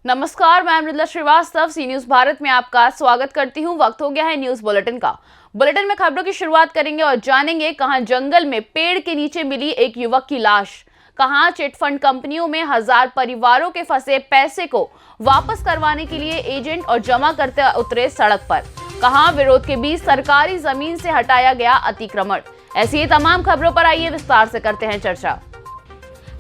नमस्कार, मैं मृदुला श्रीवास्तव सी न्यूज भारत में आपका स्वागत करती हूं। वक्त हो गया है न्यूज बुलेटिन का। बुलेटिन में खबरों की शुरुआत करेंगे और जानेंगे कहां जंगल में पेड़ के नीचे मिली एक युवक की लाश, कहां चिटफंड कंपनियों में 1000 परिवारों के फंसे पैसे को वापस करवाने के लिए एजेंट और जमा करते उतरे सड़क पर, कहां विरोध के बीच सरकारी जमीन से हटाया गया अतिक्रमण। ऐसी ही तमाम खबरों पर आइए विस्तार से करते हैं चर्चा।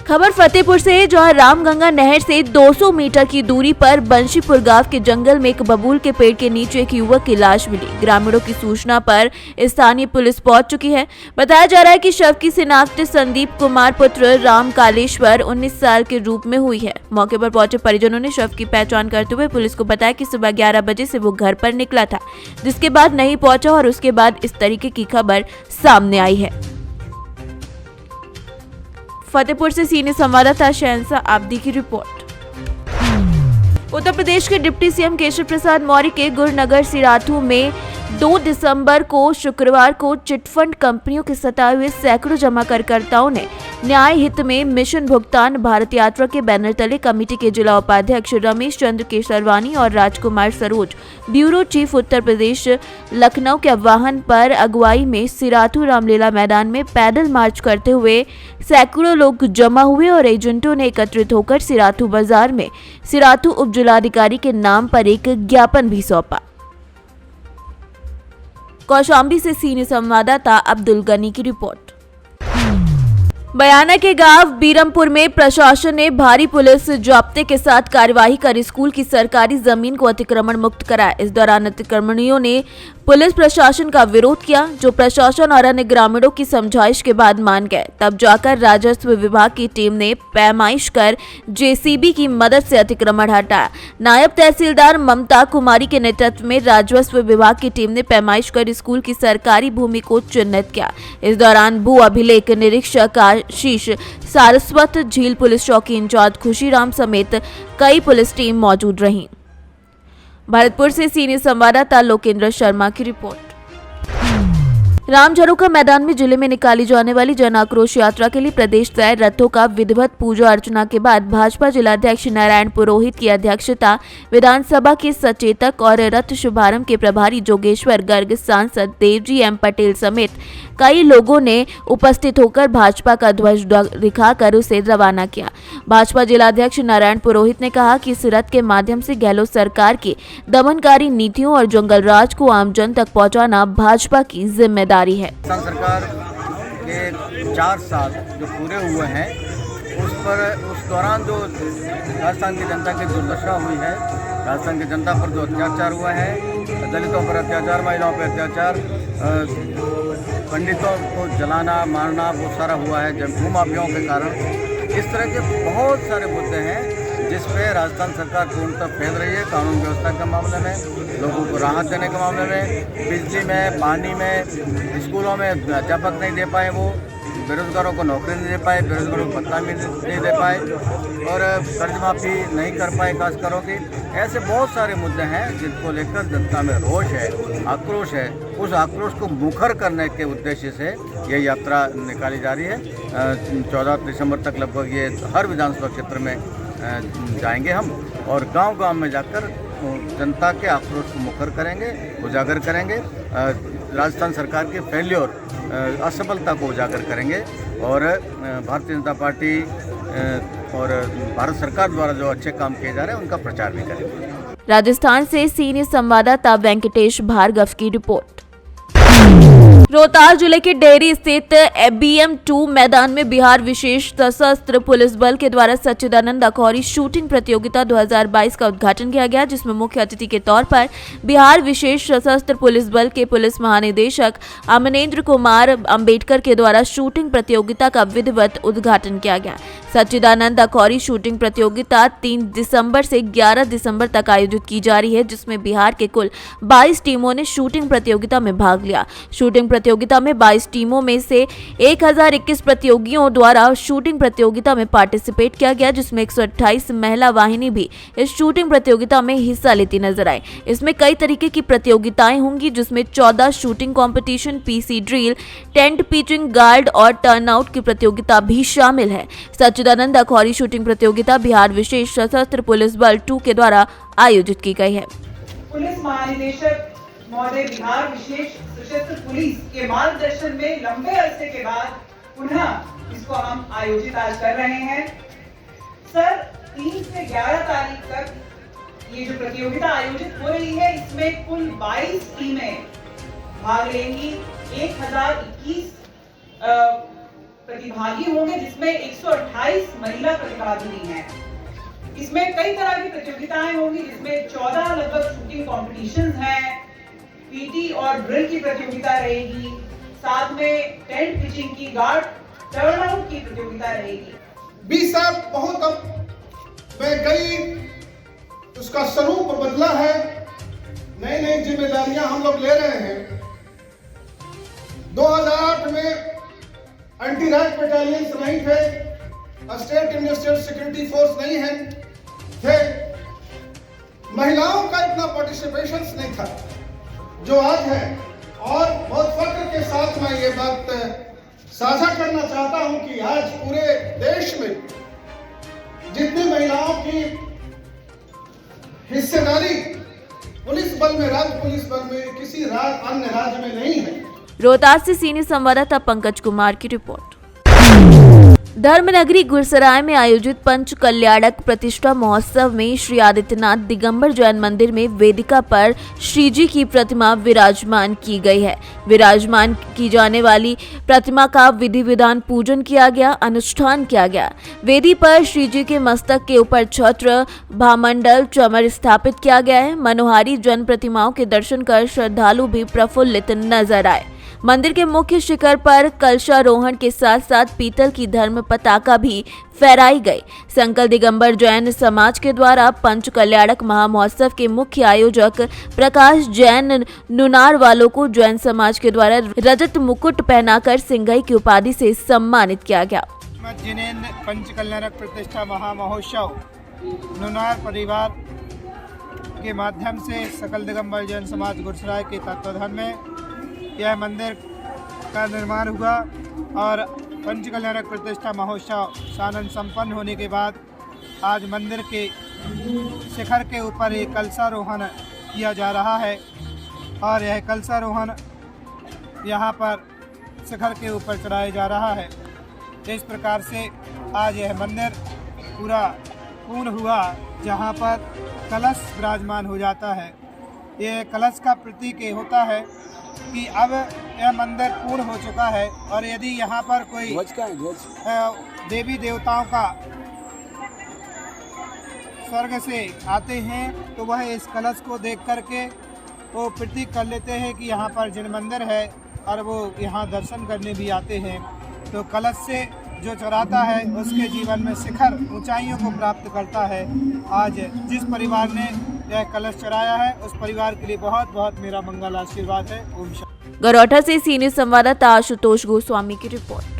खबर फतेहपुर से है, जहां रामगंगा नहर से 200 मीटर की दूरी पर बंशीपुर गांव के जंगल में एक बबूल के पेड़ के नीचे एक युवक की लाश मिली। ग्रामीणों की सूचना पर स्थानीय पुलिस पहुंच चुकी है। बताया जा रहा है कि शव की शिनाख्त संदीप कुमार पुत्र राम कालेश्वर 19 साल के रूप में हुई है। मौके पर पहुंचे परिजनों ने शव की पहचान करते हुए पुलिस को बताया कि सुबह 11 बजे से वो घर पर निकला था, जिसके बाद नहीं पहुंचा और उसके बाद इस तरीके की खबर सामने आई है। फतेहपुर से सीनियर संवाददाता शहंशाह आब्दी की रिपोर्ट। उत्तर प्रदेश के डिप्टी सीएम केशव प्रसाद मौर्य के गुरुनगर सिराथू में 2 दिसंबर को शुक्रवार को चिटफंड कंपनियों के सताए हुए सैकड़ों जमाकर्ताओं ने न्याय हित में मिशन भुगतान भारत यात्रा के बैनर तले कमेटी के जिला उपाध्यक्ष रमेश चंद्र केसरवानी और राजकुमार सरोज, ब्यूरो चीफ उत्तर प्रदेश लखनऊ के वाहन पर अगुवाई में सिराथू रामलीला मैदान में पैदल मार्च करते हुए सैकड़ों लोग जमा हुए और एजेंटों ने एकत्रित होकर सिराथू बाजार में सिराथू उप जिलाधिकारी के नाम पर एक ज्ञापन भी सौंपा। कौशाम्बी से सीनियर संवाददाता अब्दुल गनी की रिपोर्ट। बयाना के गांव बीरमपुर में प्रशासन ने भारी पुलिस जाब्ते के साथ कार्यवाही कर स्कूल की सरकारी जमीन को अतिक्रमण मुक्त कराया। इस दौरान अतिक्रमणियों ने पुलिस प्रशासन का विरोध किया, जो प्रशासन और अन्य ग्रामीणों की समझाइश के बाद मान गए। तब जाकर राजस्व विभाग की टीम ने पैमाइश कर जेसीबी की मदद से अतिक्रमण हटाया। नायब तहसीलदार ममता कुमारी के नेतृत्व में राजस्व विभाग की टीम ने पैमाइश कर स्कूल की सरकारी भूमि को चिन्हित किया। इस दौरान भू अभिलेख निरीक्षक आशीष सारस्वत, झील पुलिस चौकी इंचार्ज खुशीराम समेत कई पुलिस टीम मौजूद रहीं। भरतपुर से सीनियर संवाददाता लोकेंद्र शर्मा की रिपोर्ट। रामझरोखा मैदान में जिले में निकाली जाने वाली जन आक्रोश यात्रा के लिए प्रदेश से रथों का विधिवत पूजा अर्चना के बाद भाजपा जिलाध्यक्ष नारायण पुरोहित की अध्यक्षता, विधानसभा के सचेतक और रथ शुभारंभ के प्रभारी जोगेश्वर गर्ग, सांसद देवजी एम पटेल समेत कई लोगों ने उपस्थित होकर भाजपा का ध्वज दिखाकर उसे रवाना किया। भाजपा जिलाध्यक्ष नारायण पुरोहित ने कहा कि इस रथ के माध्यम से गहलोत सरकार की दमनकारी नीतियों और जंगल राज को आम जन तक पहुंचाना भाजपा की जिम्मेदारी है। सरकार के 4 साल जो पूरे हुए हैं उस दौरान जो राजस्थान की जनता की दुर्दशा हुई है, राजस्थान की जनता पर जो अत्याचार हुआ है, दलितों पर अत्याचार, महिलाओं पर अत्याचार, पंडितों को जलाना मारना बहुत सारा हुआ है जब भूमाफियाओं के कारण। इस तरह के बहुत सारे मुद्दे हैं जिस पे राजस्थान सरकार पूर्णतः फेल रही है। कानून व्यवस्था के मामले में, लोगों को राहत देने के मामले में, बिजली में, पानी में, स्कूलों में अध्यापक नहीं दे पाए, वो बेरोजगारों को नौकरी नहीं दे पाए, बेरोजगारों को भत्ता नहीं दे पाए और कर्ज माफ़ी नहीं कर पाए खास करो की। ऐसे बहुत सारे मुद्दे हैं जिनको लेकर जनता में रोष है, आक्रोश है। उस आक्रोश को मुखर करने के उद्देश्य से ये यात्रा निकाली जा रही है। 14 दिसंबर तक लगभग ये हर विधानसभा क्षेत्र में जाएंगे हम और गांव-गांव में जाकर जनता के आक्रोश को मुखर करेंगे, उजागर करेंगे, राजस्थान सरकार के फेल्योर, असफलता को उजागर करेंगे और भारतीय जनता पार्टी और भारत सरकार द्वारा जो अच्छे काम किए जा रहे हैं उनका प्रचार भी करेंगे। राजस्थान से सीनियर संवाददाता वेंकटेश भार्गव की रिपोर्ट। रोहतास जिले के डेहरी स्थित BM2 मैदान में बिहार विशेष सशस्त्र पुलिस बल के द्वारा सच्चिदानंद अखौरी शूटिंग प्रतियोगिता 2022 का उद्घाटन किया गया, जिसमें मुख्य अतिथि के तौर पर बिहार विशेष सशस्त्र पुलिस बल के पुलिस महानिदेशक अमनेंद्र कुमार अंबेडकर के द्वारा शूटिंग प्रतियोगिता का विधिवत उद्घाटन किया गया। सच्चिदानंद अखौरी शूटिंग प्रतियोगिता 3 दिसंबर से 11 दिसंबर तक आयोजित की जा रही है, जिसमें बिहार के कुल 22 टीमों ने शूटिंग प्रतियोगिता में भाग लिया। शूटिंग प्रतियोगिता में 22 टीमों में से 1021 प्रतियोगियों द्वारा शूटिंग प्रतियोगिता में पार्टिसिपेट किया गया, जिसमें 128 महिला वाहिनी भी इस शूटिंग प्रतियोगिता में हिस्सा लेती नजर आई। इसमें कई तरीके की प्रतियोगिताएं होंगी, जिसमें 14 shooting competition, PC drill, tent pitching, guard और टर्नआउट की प्रतियोगिता भी शामिल है। सच्चिदानंद अखौरी शूटिंग प्रतियोगिता बिहार विशेष सशस्त्र पुलिस बल 2 के द्वारा आयोजित की गई है। पुलिस महानिदेशक महोदय बिहार विशेष सशस्त्र पुलिस के मार्गदर्शन में लंबे अरसे के बाद पुनः इसको हम आयोजित आज कर रहे हैं। सर, 3 से 11 तारीख तक ये जो प्रतियोगिता आयोजित हो रही है, इसमें कुल 22 टीमें भाग लेंगी। 1021 प्रतिभागी होंगे, जिसमें 128 महिला प्रतिभागी भी हैं। इसमें कई तरह की प्रतियोगिताएं होंगी, जिसमें 14 लगभग शूटिंग कॉम्पिटिशंस हैं, पीटी और ड्रिल की प्रतियोगिता रहेगी, साथ में टेंट पिचिंग की, गार्ड टर्नआउट की प्रतियोगिता रहेगी। 20 साल बहुत अब में गई, उसका स्वरूप बदला है, नई नई जिम्मेदारियां हम लोग ले रहे हैं। 2008 में एंटी रैट बटालियंस नहीं थे, स्टेट इंडस्ट्रियल सिक्योरिटी फोर्स नहीं है थे, महिलाओं का इतना पार्टिसिपेशन नहीं था जो आज है। और बहुत फख्र के साथ मैं ये बात साझा करना चाहता हूं कि आज पूरे देश में जितनी महिलाओं की हिस्सेदारी पुलिस बल में, राज्य पुलिस बल में किसी अन्य राज्य में नहीं है। रोहतास से सीनियर संवाददाता पंकज कुमार की रिपोर्ट। धर्मनगरी गुरसराय में आयोजित पंच कल्याणक प्रतिष्ठा महोत्सव में श्री आदित्यनाथ दिगंबर जैन मंदिर में वेदिका पर श्री जी की प्रतिमा विराजमान की गई है। विराजमान की जाने वाली प्रतिमा का विधि विधान पूजन किया गया, अनुष्ठान किया गया। वेदी पर श्री जी के मस्तक के ऊपर छत्र, भामंडल, चमर स्थापित किया गया है। मनोहारी जन प्रतिमाओं के दर्शन कर श्रद्धालु भी प्रफुल्लित नजर आए। मंदिर के मुख्य शिखर पर कलशारोहण के साथ साथ पीतल की धर्म पताका भी फहराई गई। संकल्प दिगंबर जैन समाज के द्वारा पंच कल्याणक महामहोत्सव के मुख्य आयोजक प्रकाश जैन नुनार वालों को जैन समाज के द्वारा रजत मुकुट पहनाकर सिंघई की उपाधि से सम्मानित किया गया। जिनेन्द्र पंच कल्याणक प्रतिष्ठा महामहोत्सव नुनार परिवार के माध्यम से सकल दिगंबर जैन समाज गुरसराय के तत्वाधान में यह मंदिर का निर्माण हुआ और पंच कल्याणक प्रतिष्ठा महोत्सव सानंद संपन्न होने के बाद आज मंदिर के शिखर के ऊपर एक कलशारोहण किया जा रहा है और यह कलशारोहण यहाँ पर शिखर के ऊपर चढ़ाया जा रहा है। इस प्रकार से आज यह मंदिर पूरा पूर्ण हुआ, जहाँ पर कलश विराजमान हो जाता है। यह कलश का प्रतीक होता है कि अब यह मंदिर पूर्ण हो चुका है और यदि यहाँ पर कोई देवी देवताओं का स्वर्ग से आते हैं तो वह इस कलश को देख करके वो प्रतीक कर लेते हैं कि यहाँ पर जिन मंदिर है और वो यहाँ दर्शन करने भी आते हैं। तो कलश से जो चढ़ाता है उसके जीवन में शिखर ऊंचाइयों को प्राप्त करता है। आज जिस परिवार ने यह कलश चढ़ाया है उस परिवार के लिए बहुत बहुत मेरा मंगल आशीर्वाद है। ओम शांति। गरौठा से सीनियर संवाददाता आशुतोष गोस्वामी की रिपोर्ट।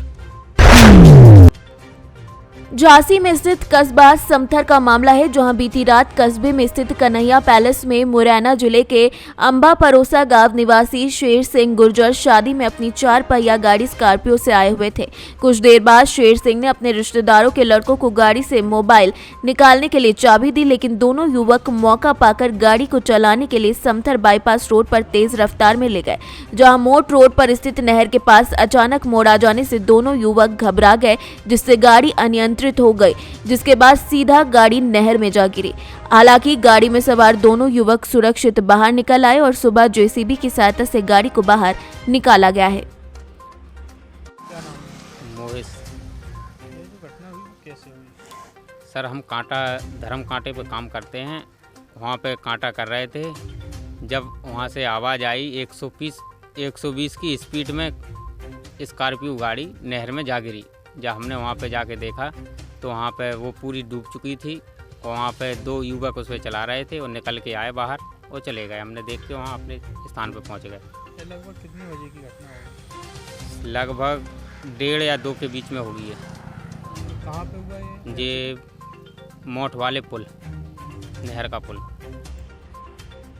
झांसी में स्थित कस्बा समथर का मामला है, जहां बीती रात कस्बे में स्थित कन्हैया पैलेस में मुरैना जिले के अंबा परोसा गांव निवासी शेर सिंह गुर्जर शादी में अपनी 4 पहिया गाड़ी स्कॉर्पियो से आए हुए थे। कुछ देर बाद शेर सिंह ने अपने रिश्तेदारों के लड़कों को गाड़ी से मोबाइल निकालने के लिए चाबी दी, लेकिन दोनों युवक मौका पाकर गाड़ी को चलाने के लिए समथर बाईपास रोड पर तेज रफ्तार में ले गए, जहाँ मोट रोड पर स्थित नहर के पास अचानक मोड़ आ जाने से दोनों युवक घबरा गए, जिससे गाड़ी अनियंत्रित हो गई, जिसके बाद सीधा गाड़ी नहर में जा गिरी। हालांकि गाड़ी में सवार दोनों युवक सुरक्षित बाहर निकल आए और सुबह जेसीबी की सहायता से गाड़ी को बाहर निकाला गया है। सर, हम धर्म कांटे पे काम करते हैं, वहाँ पे कांटा कर रहे थे। जब वहाँ से आवाज़ आई 120 की स्पीड में स्कॉर्पियो गाड़ी नहर में जा गिरी। जब हमने वहाँ पे जाके देखा तो वहाँ पे वो पूरी डूब चुकी थी और वहाँ पे 2 युवक उस पर चला रहे थे और निकल के आए बाहर और चले गए। हमने देख के वहाँ अपने स्थान पे पहुँच गए। लगभग कितने बजे की घटना होगी? लगभग 1:30 या 2 के बीच में हुई है। कहाँ पे हुआ ये? ये मोट वाले पुल, नहर का पुल।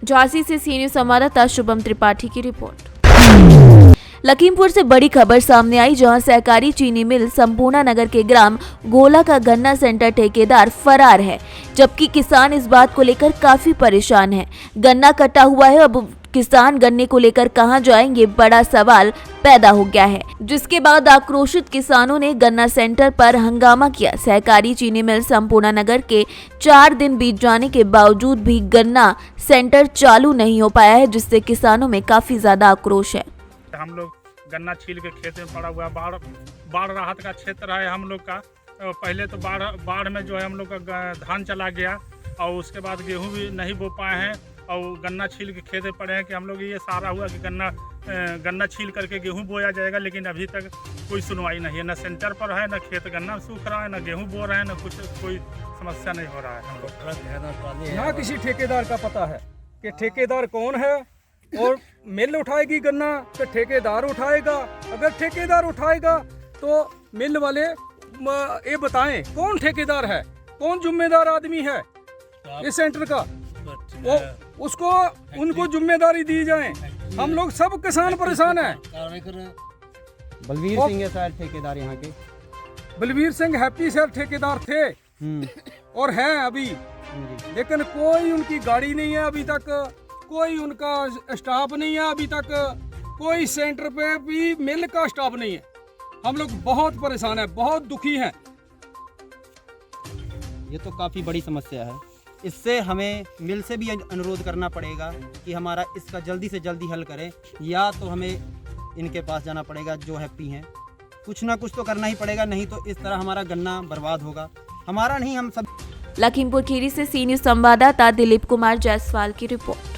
झांसी से सी न्यूज संवाददाता शुभम त्रिपाठी की रिपोर्ट। लखीमपुर से बड़ी खबर सामने आई, जहां सहकारी चीनी मिल संपूर्णा नगर के ग्राम गोला का गन्ना सेंटर ठेकेदार फरार है, जबकि किसान इस बात को लेकर काफी परेशान है। गन्ना कटा हुआ है, अब किसान गन्ने को लेकर कहां जाएंगे, बड़ा सवाल पैदा हो गया है, जिसके बाद आक्रोशित किसानों ने गन्ना सेंटर पर हंगामा किया। सहकारी चीनी मिल संपूर्णा नगर के 4 दिन बीत जाने के बावजूद भी गन्ना सेंटर चालू नहीं हो पाया है, जिससे किसानों में काफी ज्यादा आक्रोश है। हम लोग गन्ना छील के खेत में पड़ा हुआ, बाढ़ राहत का क्षेत्र है हम लोग का। पहले तो बाढ़ में जो है हम लोग का धान चला गया, और उसके बाद गेहूं भी नहीं बो पाए हैं, और गन्ना छील के खेत में पड़े हैं कि हम लोग ये सारा हुआ कि गन्ना छील करके गेहूं बोया जाएगा, लेकिन अभी तक कोई सुनवाई नहीं है। न सेंटर पर है, न खेत गन्ना सूख रहा है, न गेहूं बो रहे हैं, न कुछ कोई समस्या नहीं हो रहा है हम लोग। ना किसी ठेकेदार का पता है कि ठेकेदार कौन है, और मिल उठाएगी गन्ना तो ठेकेदार उठाएगा। अगर ठेकेदार उठाएगा तो मिल वाले ये बताएं कौन ठेकेदार है, कौन जिम्मेदार आदमी है इस सेंटर का, वो उसको उनको जिम्मेदारी दी जाए। हम लोग सब किसान परेशान हैं। बलवीर सिंह है शायद ठेकेदार यहाँ के। बलवीर सिंह हैप्पी सर ठेकेदार थे और हैं अभी, लेकिन कोई उनकी गाड़ी नहीं है अभी तक, कोई उनका स्टाफ नहीं है अभी तक, कोई सेंटर पे भी मिल का स्टाफ नहीं है। हम लोग बहुत परेशान हैं, बहुत दुखी हैं। ये तो काफ़ी बड़ी समस्या है। इससे हमें मिल से भी अनुरोध करना पड़ेगा कि हमारा इसका जल्दी से जल्दी हल करें, या तो हमें इनके पास जाना पड़ेगा जो हैप्पी हैं। कुछ ना कुछ तो करना ही पड़ेगा, नहीं तो इस तरह हमारा गन्ना बर्बाद होगा, हमारा नहीं हम सब। लखीमपुर खीरी से सी न्यूज संवाददाता दिलीप कुमार जायसवाल की रिपोर्ट।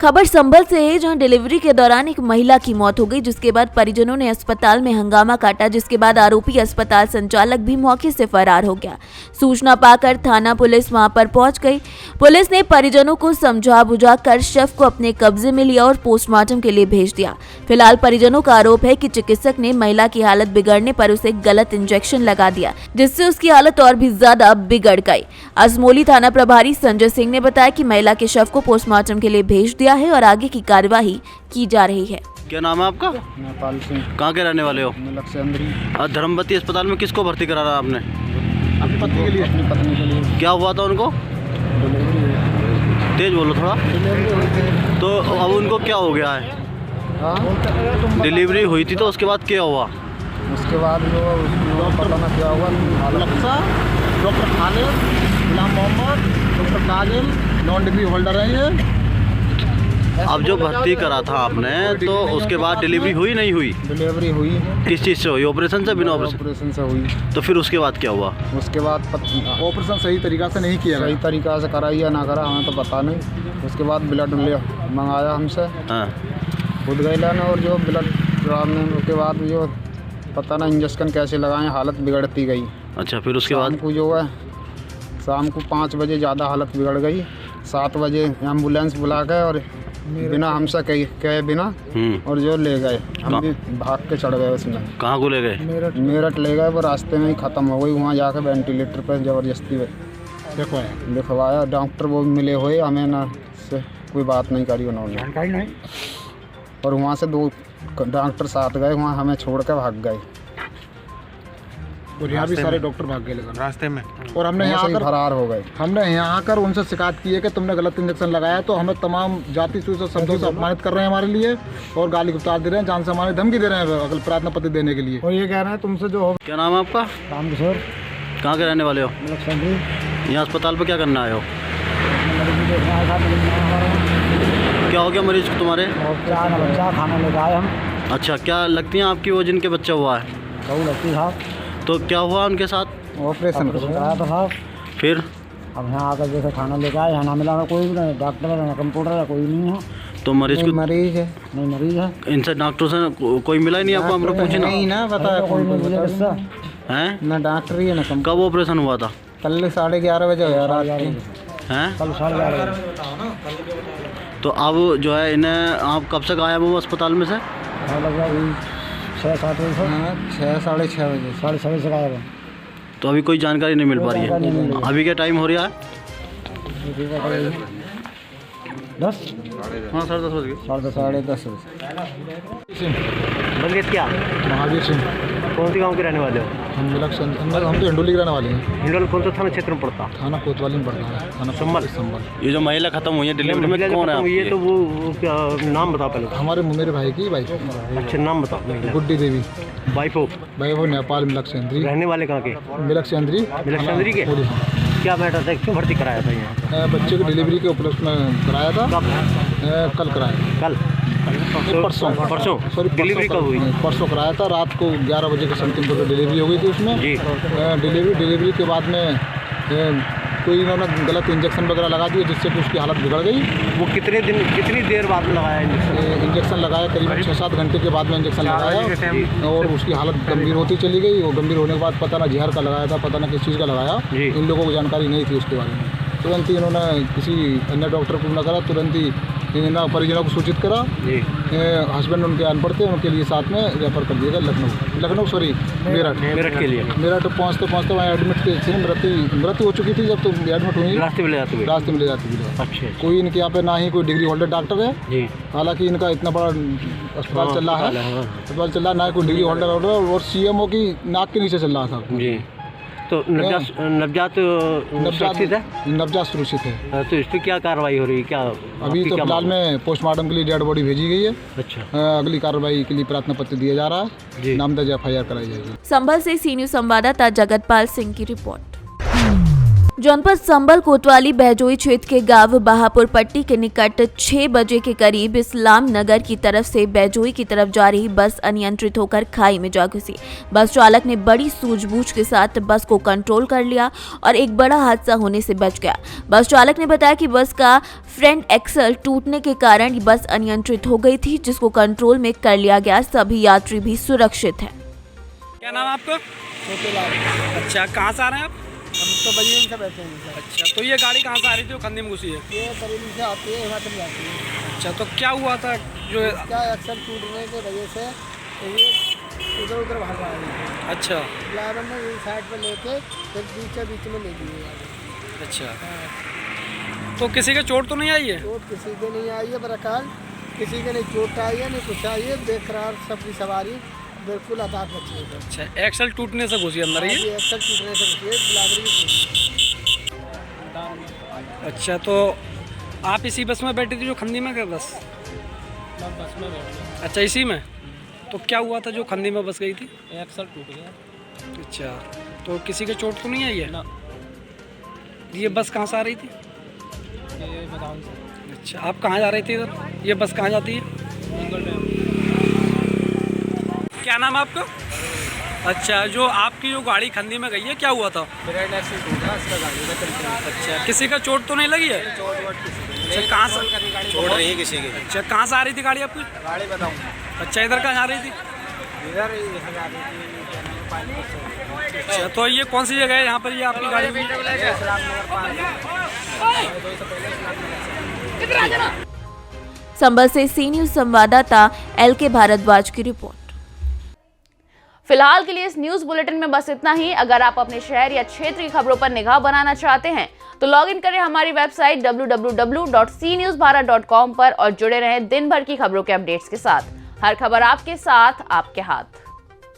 खबर संभल से है, जहां डिलीवरी के दौरान एक महिला की मौत हो गई, जिसके बाद परिजनों ने अस्पताल में हंगामा काटा, जिसके बाद आरोपी अस्पताल संचालक भी मौके से फरार हो गया। सूचना पाकर थाना पुलिस वहां पर पहुंच गई। पुलिस ने परिजनों को समझा बुझाकर शव को अपने कब्जे में लिया और पोस्टमार्टम के लिए भेज दिया। फिलहाल परिजनों का आरोप है कि चिकित्सक ने महिला की हालत बिगड़ने पर उसे गलत इंजेक्शन लगा दिया, जिससे उसकी हालत और भी ज्यादा बिगड़ गई। अजमोली थाना प्रभारी संजय सिंह ने बताया कि महिला के शव को पोस्टमार्टम के लिए भेज दिया है और आगे की कार्यवाही की जा रही है। क्या नाम है आपका? नेपाल सिंह। कहाँ के रहने वाले हो? लक्ष्यंद्री। धर्मवती अस्पताल में किसको भर्ती करा रहा आपने? अपनी पत्नी के लिए। अपनी पत्नी के लिए। क्या हुआ था उनको? तेज बोलो थोड़ा। तो अब उनको क्या हो गया है? डिलीवरी हुई थी तो उसके बाद क्या हुआ? उसके बाद जो पता ना क्या हुआ, doctor Khalid, Ghulam Mohammad, doctor Kazim non degree holder है ये। अब जो भर्ती करा था आपने, तो उसके बाद डिलीवरी हुई नहीं हुई? डिलीवरी हुई। किस चीज़ से हुई? ऑपरेशन से? बिना ऑपरेशन से हुई। तो फिर उसके बाद क्या हुआ? उसके बाद ऑपरेशन सही तरीक़ा से नहीं किया, सही तरीक़ा से करा या ना करा हमें तो पता नहीं। उसके बाद ब्लड मंगाया हमसे, हाँ खुद गए लेने, और जो ब्लड डालने उसके बाद जो पता ना इंजेक्शन कैसे लगाएं, हालत बिगड़ती गई। अच्छा, फिर उसके बाद को जो है शाम को 5 बजे ज़्यादा हालत बिगड़ गई। 7 बजे एम्बुलेंस बुला के और बिना हमसे कहे बिना और जो ले गए, हम भी भाग के चढ़ गए उसमें। कहाँ को ले गए? मेरठ ले गए, वो रास्ते में ही ख़त्म हो गई। वहाँ जाकर वेंटिलेटर पर ज़बरदस्ती लिखवाया। डॉक्टर वो मिले हुए, हमें ना से कोई बात नहीं करी उन्होंने, और वहाँ से 2 डॉक्टर साथ गए, वहाँ हमें छोड़ कर भाग गए। और यहाँ भी सारे डॉक्टर भाग गए लेकिन रास्ते में, और हमने यहाँ आकर फरार हो गए। हमने यहाँ आकर उनसे शिकायत की है कि तुमने गलत इंजेक्शन लगाया, तो हमें तमाम जाति सूचना शब्दों से अपमानित कर रहे हैं हमारे लिए, और गाली गुप्तार दे रहे हैं, जान से हमारे धमकी दे रहे हैं अगल प्रार्थना पत्र देने के लिए। और ये कह रहे हैं तुमसे जो हो। क्या नाम है आपका? रामकिशोर। कहाँ के रहने वाले हो? यहाँ अस्पताल पर क्या करना आए हो? क्या हो गया मरीज को तुम्हारे? बच्चा खाना लेकर आए हम। अच्छा, क्या लगती हैं आपकी वो जिनके बच्चा हुआ है? बहू लगती साहब। तो क्या हुआ उनके साथ? ऑपरेशन कराया था साहब। फिर अब यहाँ आकर जैसे खाना लेकर आए, यहाँ ना मिला, कोई भी नहीं, डॉक्टर है ना कंप्यूटर है, कोई नहीं है। तो मरीज को मरीज है नहीं, मरीज है। इनसे डॉक्टर से कोई मिला ही नहीं आपको? हम लोग पूछे नहीं ना, पता है कोई नहीं हैं ना, डॉक्टर ही है ना। कब ऑपरेशन हुआ था? कल 11:30 बजे हुआ रात को। हैं? कल 11:30। तो अब जो है इन्हें आप कब से गायब हो अस्पताल में से? लगभग 6-7 बजे से 6 साढ़े 6 बजे 6:30 से गायब है। तो अभी कोई जानकारी नहीं मिल पा रही है। अभी क्या टाइम हो रहा है? 10 हाँ 10:30 बज गए। 10:30 बलगेत क्या? महावीर सिंह। कौन सी गांव के रहने वाले हो? हम तो हिंडोली के रहने वाले हैं। हिंडोल कौन सा थाना क्षेत्र में पड़ता? थाना कोतवाली में पड़ता है। थाना संभल। ये जो महिला खत्म हुई है डिलीवरी में कौन है? ये तो वो क्या नाम बताओ पहले। हमारे मेरे भाई की वाइफ। अच्छा नाम बताओ। गुड्डी देवी। वाइफ हो? वो नेपाल मिलक सेंद्री। रहने वाले कहाँ के? मिलक सेंद्री। मिलक सेंद्री के? क्या मैटर था, क्यों भर्ती कराया था यहाँ? बच्चे की डिलीवरी के उपलक्ष्य में कराया था। कल कराया। कल? परसों सॉरी डिलीवरी कब हुई? परसों कराया था। रात को 11 बजे के समथिंग को डिलीवरी हो गई थी उसमें जी। डिलीवरी के बाद में कोई इन्होंने गलत इंजेक्शन वगैरह लगा दिए जिससे कि उसकी हालत बिगड़ गई। वो कितनी देर बाद लगाया इंजेक्शन लगाया? करीब 6-7 घंटे के बाद में इंजेक्शन लगाया और उसकी हालत गंभीर होती चली गई। वो गंभीर होने के बाद पता ना जहर का लगाया था, पता ना किस चीज़ का लगाया। इन लोगों को जानकारी नहीं थी उसके बारे में। तुरंत ही इन्होंने किसी अन्य डॉक्टर को न करा, तुरंत ही परिजनों को सूचित करा। हस्बैंड उनके अनपढ़ थे, उनके लिए साथ में रेफर कर दिया गया मेरठ के लिए। मेरठ पहुँचते वहाँ एडमिट थे। मृत्यु हो चुकी थी जब तो एडमिट हुई। रास्ते में ले जाती थी। अच्छा। कोई इनके यहाँ पे ना ही कोई डिग्री होल्डर डॉक्टर है। हालांकि इनका इतना बड़ा अस्पताल चल रहा है, ना कोई डिग्री होल्डर और CMO की नाक के नीचे चल रहा था जी। तो नवजात सुरक्षित है? नवजात सुरक्षित है। तो इस पर क्या कार्रवाई हो रही है? क्या अभी तो फिलहाल में पोस्टमार्टम के लिए डेड बॉडी भेजी गई है। अच्छा। अगली कार्रवाई के लिए प्रार्थना पत्र दिया जा रहा है। नामदर्ज FIR कराई जाएगी। संभल से सी न्यूज संवाददाता जगतपाल सिंह की रिपोर्ट। जनपद संभल कोतवाली बहजोई क्षेत्र के गांव बहापुर पट्टी के निकट 6 बजे के करीब इस्लाम नगर की तरफ से बहजोई की तरफ जा रही बस अनियंत्रित होकर खाई में जा घुसी। बस चालक ने बड़ी सूझबूझ के साथ बस को कंट्रोल कर लिया और एक बड़ा हादसा होने से बच गया। बस चालक ने बताया कि बस का फ्रंट एक्सल टूटने के कारण बस अनियंत्रित हो गई थी, जिसको कंट्रोल में कर लिया गया। सभी यात्री भी सुरक्षित हैं। क्या नाम है आपका? अच्छा, कहाँ से आ रहे हैं आप? हम तो बजीन से बैठे हैं। अच्छा, तो ये गाड़ी कहाँ से आ रही थी, वो खंडी में घुसी है? ये बरेली से आती है, हिमाचल जाती है। अच्छा, तो क्या हुआ था? जो क्या एक्सल टूटने की वजह से ये उधर भाग रहा है। अच्छा। ड्राइवर ने ये साइड पर लेके फिर बीच में ले दी है। अच्छा। तो किसी के चोट तो नहीं आई है? चोट किसी के नहीं आई है बरकाल, किसी के नहीं चोट आई है, नहीं कुछ आई है। बेकरार सबकी सवारी बिल्कुल आजाद बची है। अच्छा, एक्सल टूटने से घुसी अंदर ये? एक्सल टूटने से घुसी है। अच्छा, तो आप इसी बस में बैठी थी जो खंडी में गए? बस में बैठी। अच्छा, इसी में? तो क्या हुआ था जो खंडी में बस गई थी? एक्सल टूट गया। अच्छा, तो किसी के चोट तो नहीं आई है ना? ये बस कहाँ से आ रही थी? ये मैदान से। अच्छा, आप कहाँ जा रही थी इधर? ये बस कहाँ जाती है? क्या नाम है आपका? अच्छा, जो आपकी जो गाड़ी खंडी में गई है, क्या हुआ था? फ्रंट एक्सल टूटा इसका गाड़ी का। अच्छा, किसी का चोट तो नहीं लगी है? अच्छा, कहाँ से छोड़ रही है किसी की? अच्छा, कहाँ से आ रही थी गाड़ी आपकी? गाड़ी बताऊँ? अच्छा, इधर कहाँ जा रही थी? इधर जा रही थी। अच्छा, तो ये कौन सी जगह है यहाँ पर ये आपकी गाड़ी? संभल से सी न्यूज संवाददाता LK भारद्वाज की रिपोर्ट। फिलहाल के लिए इस न्यूज बुलेटिन में बस इतना ही। अगर आप अपने शहर या क्षेत्र की खबरों पर निगाह बनाना चाहते हैं तो लॉग इन करें हमारी वेबसाइट www.cnewsbharat.com पर और जुड़े रहें दिन भर की खबरों के अपडेट्स के साथ। हर खबर आपके साथ, आपके हाथ।